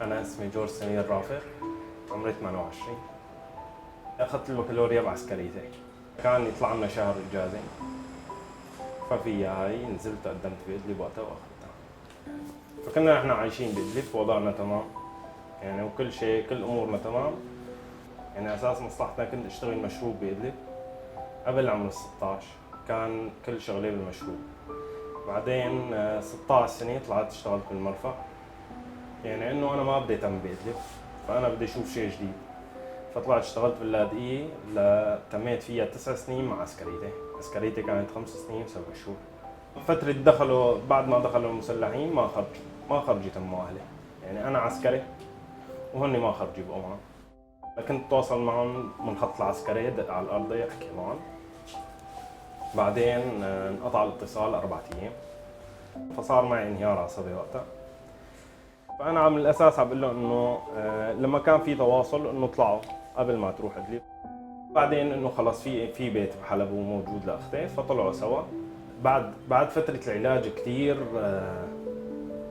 أنا اسمي جورج سمير رافق، عمري 28. أخذت البكالوريا بعسكريتي، كان يطلع لنا شهر إجازة، ففيها هاي نزلت قدمت بإدلب وقتها وأخذتها. فكنا نحن عايشين بإدلب ووضعنا تمام، يعني وكل شيء كل أمورنا تمام. يعني أساس مصلحتنا كنت أشتغل مشروب بإدلب قبل عمر 16، كان كل شغلي بالمشروب. بعدين 16 سنة طلعت اشتغلت بالمرفأ، يعني انه انا ما بدي اهتم بإدلب، فانا بدي اشوف شيء جديد. فطلعت اشتغلت باللاذقية، تميت فيها 9 سنين مع عسكريتي كانت 5 سنين و7 شهور. فترة دخلوا بعد ما دخلوا المسلحين ما خرجوا تموا اهلي، يعني انا عسكري وهن ما خرجوا يبقوا معي. كنت اتواصل معهم من خط العسكري، دق على الارض احكي معهم. بعدين انقطع الاتصال 4 ايام، فصار معي انهيار عصبي وقتها. فانا من الاساس عم بقول له انه لما كان في تواصل انه طلعوا قبل ما تروح ادلب. بعدين انه خلص في بيت بحلب وموجود لاختي، فطلعوا سوا. بعد فتره العلاج كثير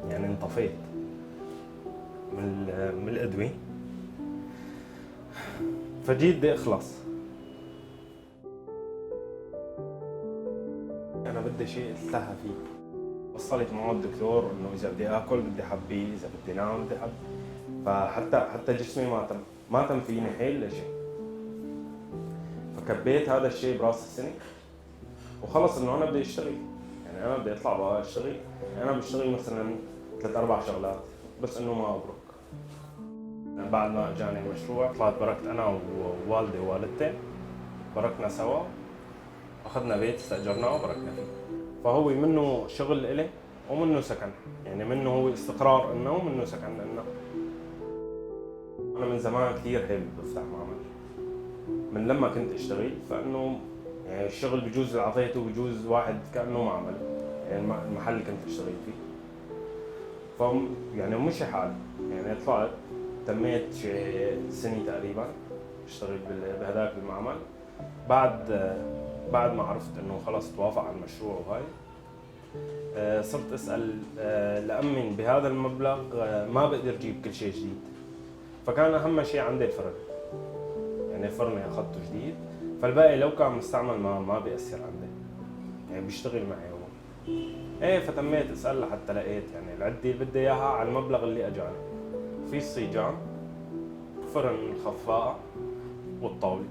يعني انطفيت من الادويه، فجيت بدي اخلص. انا بدي شيء التهى فيه. وصلت معه الدكتور انه اذا بدي اكل بدي حبي، اذا بدي نام بدي حب. فحتى جسمي ما تم فيني حيل لشيء. فكبيت هذا الشيء براس السنه وخلص انه انا بدي اشتغل، يعني انا بدي اطلع بقى اشتغل. يعني انا بشتغل مثلا 3-4 شغلات بس انه ما ابرك. يعني بعد ما اجاني المشروع طلعت بركت انا ووالدي ووالدتي، بركنا سوا، اخذنا بيت استاجرناه وبركنا فيه. فهو منه شغل إلي ومنه سكن، يعني منه هو استقرار إنه ومنه سكن إنه. أنا من زمان كثير حابب أفتح معمل من لما كنت أشتغل، فإنه يعني الشغل بجوز عطيته بجوز واحد كأنه معمل، يعني المحل اللي كنت أشتغل فيه. ف يعني مشي حالي، يعني طلعت تميت شي سنة تقريبا اشتغل بهذاك المعمل. بعد ما عرفت إنه خلص توافق على المشروع وهاي، صرت اسال لامن بهذا المبلغ ما بقدر اجيب كل شيء جديد. فكان اهم شيء عندي الفرن، يعني الفرن اخذته جديد، فالباقي لو كان مستعمل ما بيأثر عندي، يعني بيشتغل معي هو. ايه فتميت اسال لحتى لقيت يعني العده اللي بدي اياها على المبلغ اللي اجاني. في الصيجان، فرن خفاقه، والطاوله.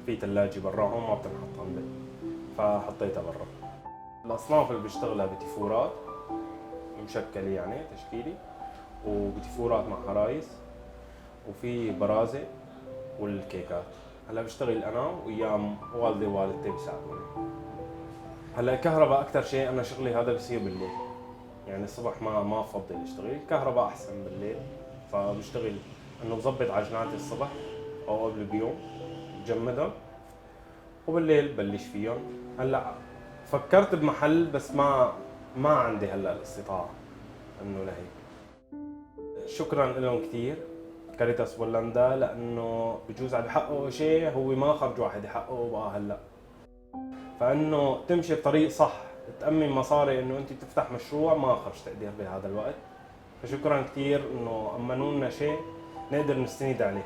في ثلاجه براهم ما بتنحط عندي، فحطيتها برا. الاصناف اللي بشتغلها بتيفورات مشكله يعني تشكيلي، وبتيفورات مع عرايس، وفي برازة والكيكات. هلا بشتغل انا وايام والدي ووالدتي بيساعدوني. هلا الكهرباء اكثر شيء انا شغلي هذا بصير بالليل، يعني الصبح ما بفضل اشتغل، الكهرباء احسن بالليل. فبشتغل انه بظبط عجناتي الصبح او قبل بيوم، بجمدهم وبالليل ببلش فيهم. هلا فكرت بمحل بس ما عندي هلا الاستطاعة انه لهيك. شكرا لهم كثير كاريتاس بولندا، لانه بجوز عم يحققوا شيء هو ما خرج واحد يحققه بقى هلا. فانه تمشي بطريق صح، تأمن مصاري انه انت تفتح مشروع ما خرج تقدير بهذا الوقت. فشكرا كثير انه امنوا لنا شيء نقدر نستند عليه.